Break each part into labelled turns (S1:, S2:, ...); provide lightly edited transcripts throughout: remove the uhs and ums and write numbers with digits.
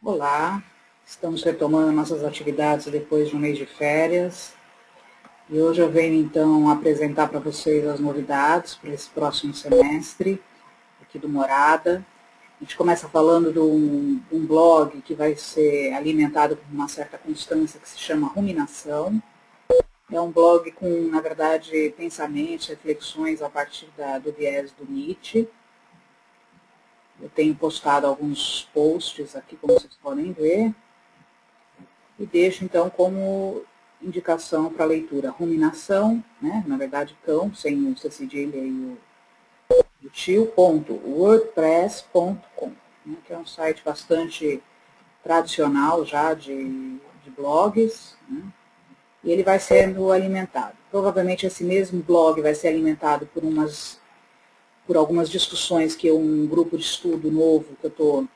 S1: Olá, estamos retomando nossas atividades depois de um mês de férias. E hoje eu venho então apresentar para vocês as novidades para esse próximo semestre, aqui do Morada. A gente começa falando de um blog que vai ser alimentado por uma certa constância que se chama Ruminação. É um blog com, na verdade, pensamentos, reflexões a partir do viés do Nietzsche. Eu tenho postado alguns posts aqui, como vocês podem ver, e deixo então como indicação para leitura Ruminação, né? Na verdade cão, sem o C cedilha e o tio.wordpress.com, né? Que é um site bastante tradicional já de blogs, né? E ele vai sendo alimentado. Provavelmente esse mesmo blog vai ser alimentado por algumas discussões que um grupo de estudo novo que eu estou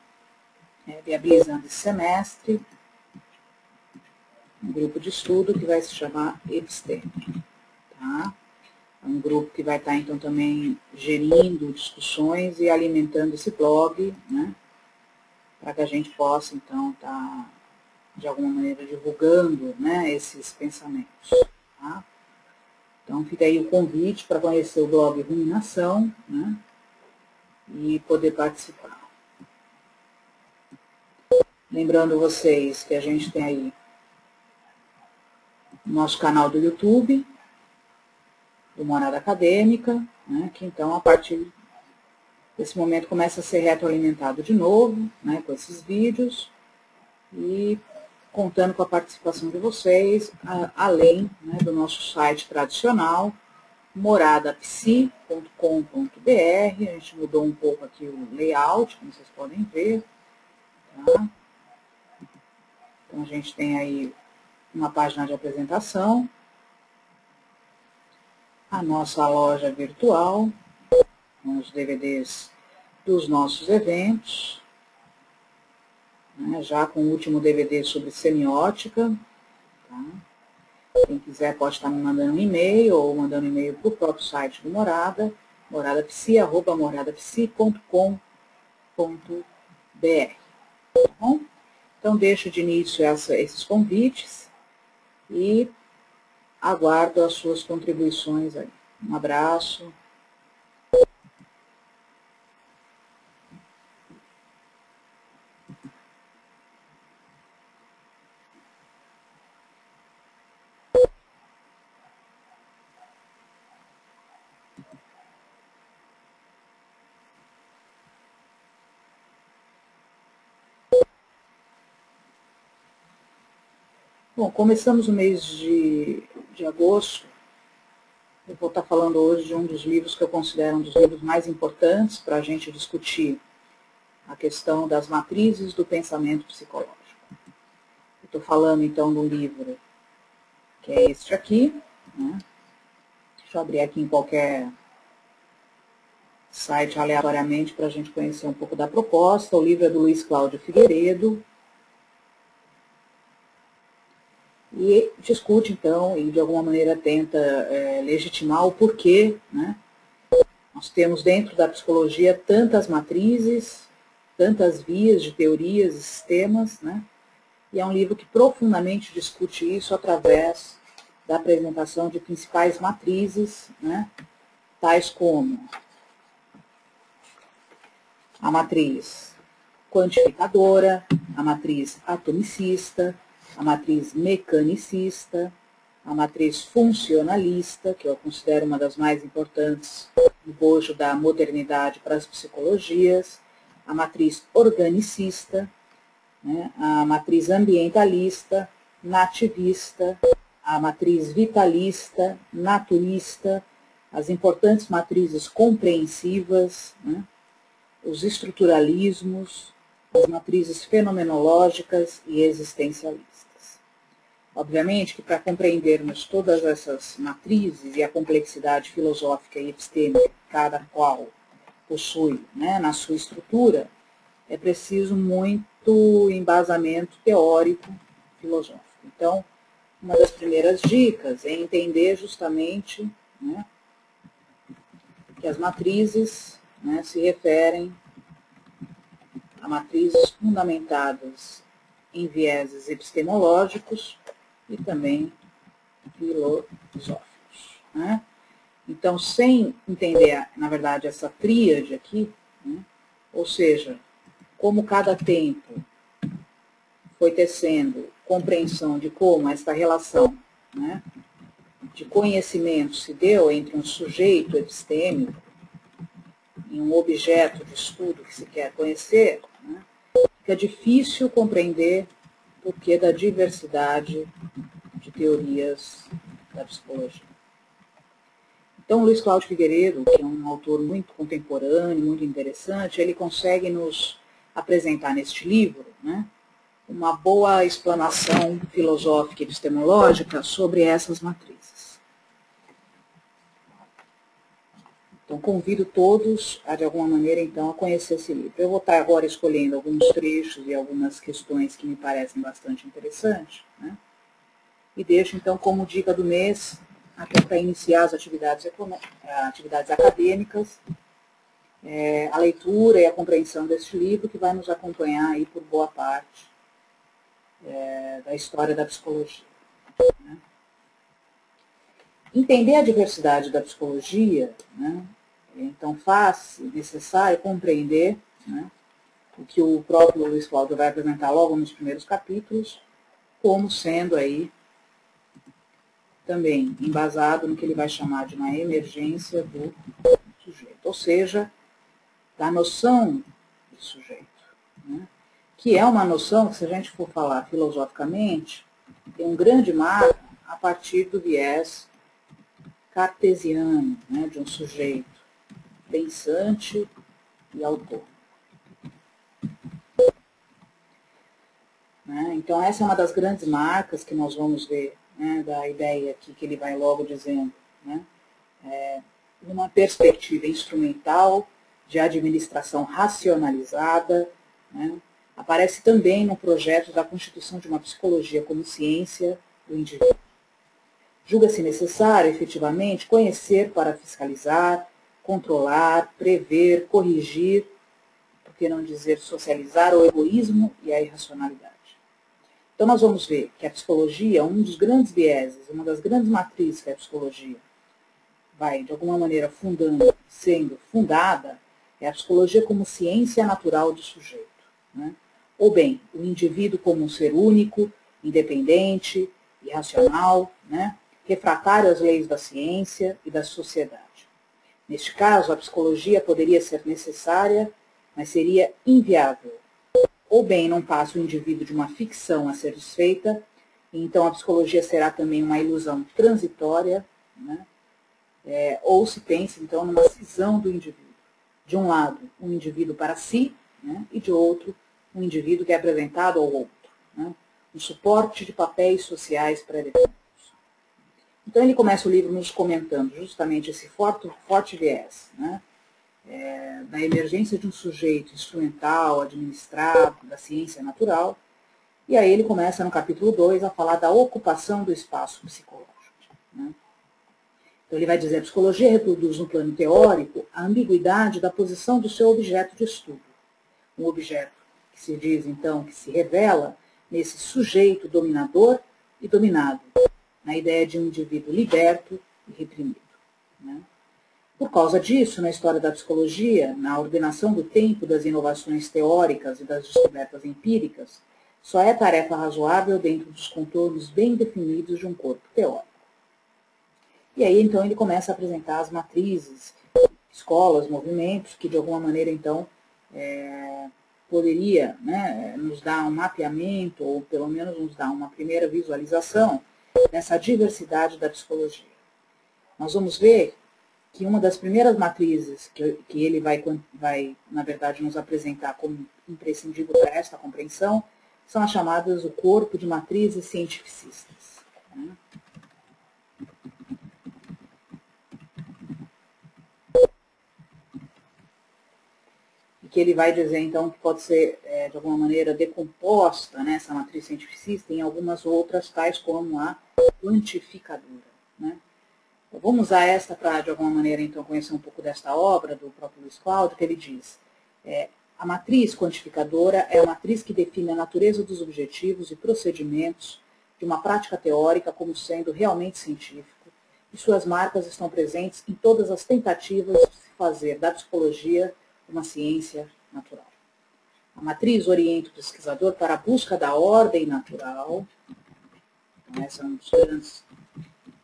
S1: viabilizando esse semestre, um grupo de estudo que vai se chamar Episteme. Tá? É um grupo que vai estar então também gerindo discussões e alimentando esse blog, né? Para que a gente possa então estar de alguma maneira divulgando, né, esses pensamentos. Tá? Então fica aí o convite para conhecer o blog Ruminação, né, e poder participar. Lembrando vocês que a gente tem aí o nosso canal do YouTube, do Morada Acadêmica, né, que então a partir desse momento começa a ser retroalimentado de novo, né, com esses vídeos, e contando com a participação de vocês, além, né, do nosso site tradicional, moradapsi.com.br. A gente mudou um pouco aqui o layout, como vocês podem ver. Tá? Então a gente tem aí uma página de apresentação, a nossa loja virtual, com os DVDs dos nossos eventos, né, já com o último DVD sobre semiótica. Tá? Quem quiser pode estar me mandando um e-mail ou mandando um e-mail para o próprio site do Morada, moradapsi@moradapsi.com.br. Tá bom? Então deixo de início esses convites e aguardo as suas contribuições aí. Um abraço. Bom, começamos o mês de agosto. Eu vou estar falando hoje de um dos livros que eu considero um dos livros mais importantes para a gente discutir a questão das matrizes do pensamento psicológico. Estou falando então do livro que é este aqui, né? Deixa eu abrir aqui em qualquer site aleatoriamente para a gente conhecer um pouco da proposta. O livro é do Luiz Cláudio Figueiredo e discute então e de alguma maneira tenta legitimar o porquê, né? Nós temos dentro da psicologia tantas matrizes, tantas vias de teorias e sistemas, né? E é um livro que profundamente discute isso através da apresentação de principais matrizes, né, tais como a matriz quantificadora, a matriz atomicista, a matriz mecanicista, a matriz funcionalista, que eu considero uma das mais importantes no bojo da modernidade para as psicologias, a matriz organicista, né, a matriz ambientalista, nativista, a matriz vitalista, naturista, as importantes matrizes compreensivas, né, os estruturalismos, as matrizes fenomenológicas e existencialistas. Obviamente que para compreendermos todas essas matrizes e a complexidade filosófica e epistêmica que cada qual possui, né, na sua estrutura, é preciso muito embasamento teórico filosófico. Então, uma das primeiras dicas é entender justamente, né, que as matrizes, né, se referem a matrizes fundamentadas em vieses epistemológicos e também filosóficos, né? Então, sem entender, na verdade, essa tríade aqui, né? Ou seja, como cada tempo foi tecendo compreensão de como esta relação, né, de conhecimento se deu entre um sujeito epistêmico e um objeto de estudo que se quer conhecer, né, fica difícil compreender o porquê da diversidade de teorias da psicologia. Então, Luiz Cláudio Figueiredo, que é um autor muito contemporâneo, muito interessante, ele consegue nos apresentar neste livro, né, uma boa explanação filosófica e epistemológica sobre essas matrizes. Então, convido todos a, de alguma maneira, então, a conhecer esse livro. Eu vou estar agora escolhendo alguns trechos e algumas questões que me parecem bastante interessantes, né? E deixo, então, como dica do mês, até para iniciar as atividades acadêmicas, a leitura e a compreensão deste livro, que vai nos acompanhar aí por boa parte da história da psicologia, né? Entender a diversidade da psicologia, né, então faz necessário compreender, né, o que o próprio Luiz Cláudio vai apresentar logo nos primeiros capítulos, como sendo aí também embasado no que ele vai chamar de uma emergência do sujeito, ou seja, da noção de sujeito, né, que é uma noção que, se a gente for falar filosoficamente, tem um grande marco a partir do viés cartesiano, né, de um sujeito pensante e autor. Né? Então, essa é uma das grandes marcas que nós vamos ver, né, da ideia aqui que ele vai logo dizendo, né, uma perspectiva instrumental de administração racionalizada, né, aparece também no projeto da constituição de uma psicologia como ciência do indivíduo. Julga-se necessário, efetivamente, conhecer para fiscalizar, controlar, prever, corrigir, por que não dizer socializar, o egoísmo e a irracionalidade. Então, nós vamos ver que a psicologia, um dos grandes vieses, uma das grandes matrizes que a psicologia vai, de alguma maneira, sendo fundada, é a psicologia como ciência natural do sujeito, né? Ou bem, o indivíduo como um ser único, independente, irracional, né, refratário às leis da ciência e da sociedade. Neste caso, a psicologia poderia ser necessária, mas seria inviável. Ou bem, não passa o indivíduo de uma ficção a ser desfeita, e então a psicologia será também uma ilusão transitória, né, ou se pensa, então, numa cisão do indivíduo. De um lado, um indivíduo para si, né, e de outro, um indivíduo que é apresentado ao outro, né, um suporte de papéis sociais pré-definidos. Então, ele começa o livro nos comentando justamente esse forte viés, né, da emergência de um sujeito instrumental, administrado, da ciência natural, e aí ele começa no capítulo 2 a falar da ocupação do espaço psicológico, né. Então, ele vai dizer, a psicologia reproduz no plano teórico a ambiguidade da posição do seu objeto de estudo. Um objeto que se diz, então, que se revela nesse sujeito dominador e dominado, na ideia de um indivíduo liberto e reprimido, né? Por causa disso, na história da psicologia, na ordenação do tempo das inovações teóricas e das descobertas empíricas, só é tarefa razoável dentro dos contornos bem definidos de um corpo teórico. E aí, então, ele começa a apresentar as matrizes, escolas, movimentos, que de alguma maneira, então, poderia, né, nos dar um mapeamento, ou pelo menos nos dar uma primeira visualização dessa diversidade da psicologia. Nós vamos ver que uma das primeiras matrizes que ele vai, na verdade, nos apresentar como imprescindível para esta compreensão são as chamadas o corpo de matrizes cientificistas, né? Que ele vai dizer, então, que pode ser, de alguma maneira, decomposta, né, essa matriz cientificista em algumas outras, tais como a quantificadora, né. Então, vamos usar esta para, de alguma maneira, então, conhecer um pouco desta obra do próprio Luiz Cláudio, que ele diz, A matriz quantificadora é a matriz que define a natureza dos objetivos e procedimentos de uma prática teórica como sendo realmente científico, e suas marcas estão presentes em todas as tentativas de se fazer da psicologia uma ciência natural. A matriz orienta o pesquisador para a busca da ordem natural. Então, esse é um dos grandes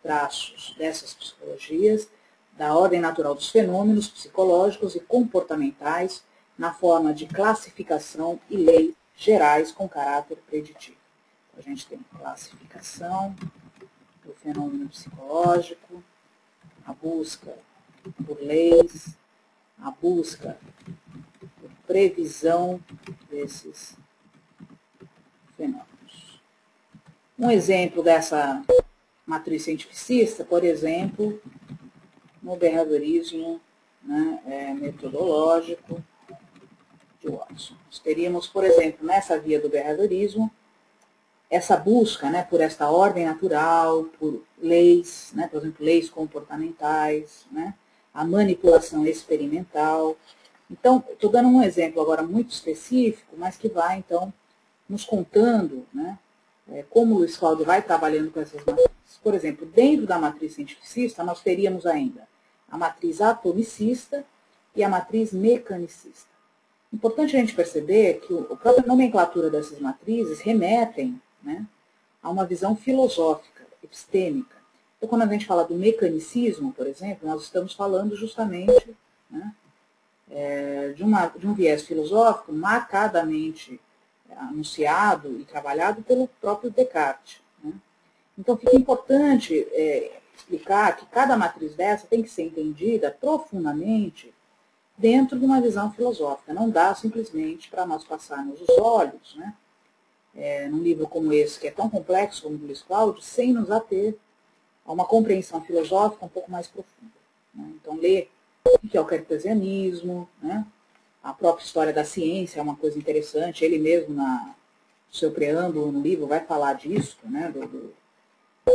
S1: traços dessas psicologias, da ordem natural dos fenômenos psicológicos e comportamentais na forma de classificação e leis gerais com caráter preditivo. Então, a gente tem classificação do fenômeno psicológico, a busca por leis, a busca por previsão desses fenômenos. Um exemplo dessa matriz cientificista, por exemplo, no behaviorismo, né, metodológico de Watson. Nós teríamos, por exemplo, nessa via do behaviorismo, essa busca, né, por esta ordem natural, por leis, né, por exemplo, leis comportamentais, né, a manipulação experimental. Então, estou dando um exemplo agora muito específico, mas que vai, então, nos contando, né, como o Luiz Cláudio vai trabalhando com essas matrizes. Por exemplo, dentro da matriz cientificista, nós teríamos ainda a matriz atomicista e a matriz mecanicista. Importante a gente perceber que a própria nomenclatura dessas matrizes remetem, né, a uma visão filosófica, epistêmica. Então, quando a gente fala do mecanicismo, por exemplo, nós estamos falando justamente, né, de um viés filosófico marcadamente anunciado e trabalhado pelo próprio Descartes. Né? Então, fica importante explicar que cada matriz dessa tem que ser entendida profundamente dentro de uma visão filosófica. Não dá simplesmente para nós passarmos os olhos, né, num livro como esse, que é tão complexo como o do Luiz Cláudio, sem nos ater a uma compreensão filosófica um pouco mais profunda. Né? Então, ler o que é o cartesianismo, né? A própria história da ciência é uma coisa interessante. Ele mesmo, no seu preâmbulo no livro, vai falar disso, né? Da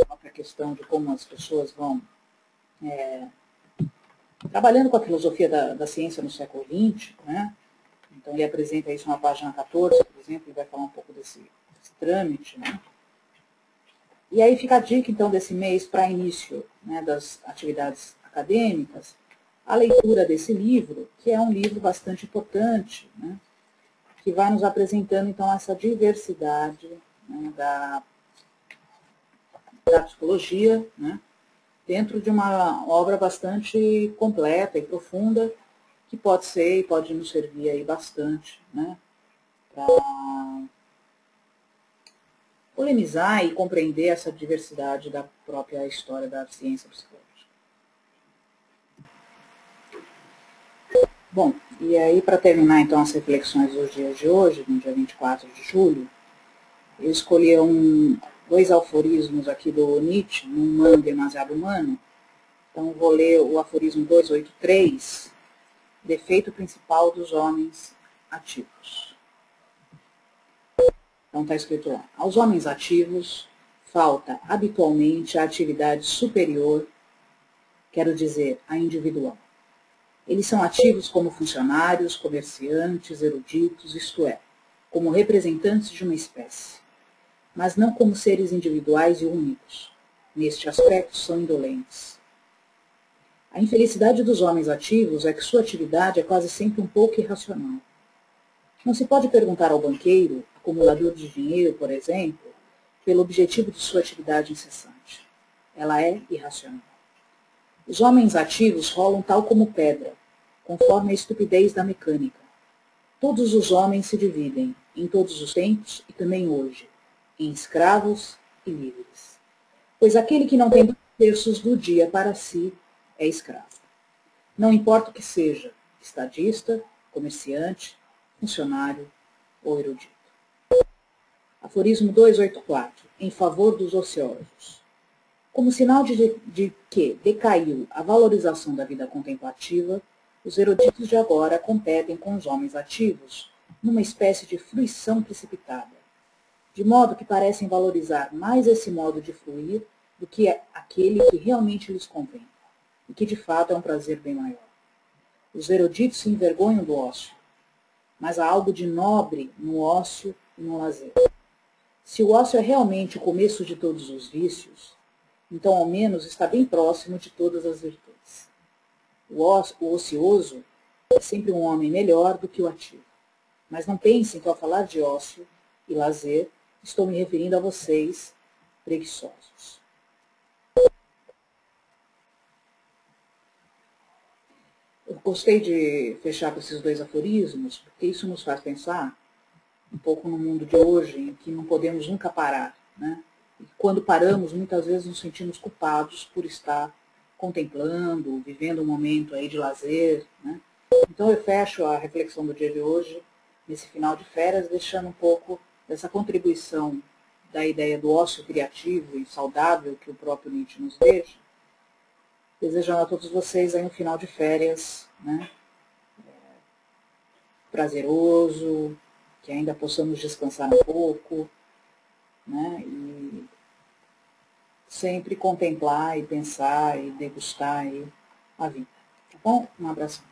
S1: própria questão de como as pessoas vão trabalhando com a filosofia da ciência no século XX, né? Então ele apresenta isso na página 14, por exemplo, e vai falar um pouco desse trâmite, né? E aí fica a dica, então, desse mês para início, né, das atividades acadêmicas, a leitura desse livro, que é um livro bastante importante, né, que vai nos apresentando, então, essa diversidade, né, da psicologia, né, dentro de uma obra bastante completa e profunda, que pode ser e pode nos servir aí bastante, né, para polemizar e compreender essa diversidade da própria história da ciência psicológica. Bom, e aí para terminar então as reflexões dos dias de hoje, no dia 24 de julho, eu escolhi dois aforismos aqui do Nietzsche, num Humano Demasiado Humano. Então vou ler o aforismo 283, defeito principal dos homens ativos. Então está escrito lá, aos homens ativos falta habitualmente a atividade superior, quero dizer, a individual. Eles são ativos como funcionários, comerciantes, eruditos, isto é, como representantes de uma espécie, mas não como seres individuais e únicos. Neste aspecto são indolentes. A infelicidade dos homens ativos é que sua atividade é quase sempre um pouco irracional. Não se pode perguntar ao banqueiro, acumulador de dinheiro, por exemplo, pelo objetivo de sua atividade incessante. Ela é irracional. Os homens ativos rolam tal como pedra, conforme a estupidez da mecânica. Todos os homens se dividem, em todos os tempos e também hoje, em escravos e livres. Pois aquele que não tem 2/3 do dia para si é escravo. Não importa o que seja, estadista, comerciante, funcionário ou erudito. Aforismo 284, em favor dos ociosos. Como sinal de que decaiu a valorização da vida contemplativa, os eruditos de agora competem com os homens ativos numa espécie de fruição precipitada, de modo que parecem valorizar mais esse modo de fruir do que aquele que realmente lhes convém, e que de fato é um prazer bem maior. Os eruditos se envergonham do ócio. mas há algo de nobre no ócio e no lazer. Se o ócio é realmente o começo de todos os vícios, então ao menos está bem próximo de todas as virtudes. O ocioso é sempre um homem melhor do que o ativo. Mas não pensem que ao falar de ócio e lazer, estou me referindo a vocês, preguiçosos. Eu gostei de fechar com esses dois aforismos, porque isso nos faz pensar um pouco no mundo de hoje, em que não podemos nunca parar, né? E quando paramos, muitas vezes nos sentimos culpados por estar contemplando, vivendo um momento aí de lazer, né? Então eu fecho a reflexão do dia de hoje, nesse final de férias, deixando um pouco dessa contribuição da ideia do ócio criativo e saudável que o próprio Nietzsche nos deixa, desejando a todos vocês aí um final de férias, né, prazeroso, que ainda possamos descansar um pouco, né, e sempre contemplar e pensar e degustar aí a vida. Tá bom? Um abraço.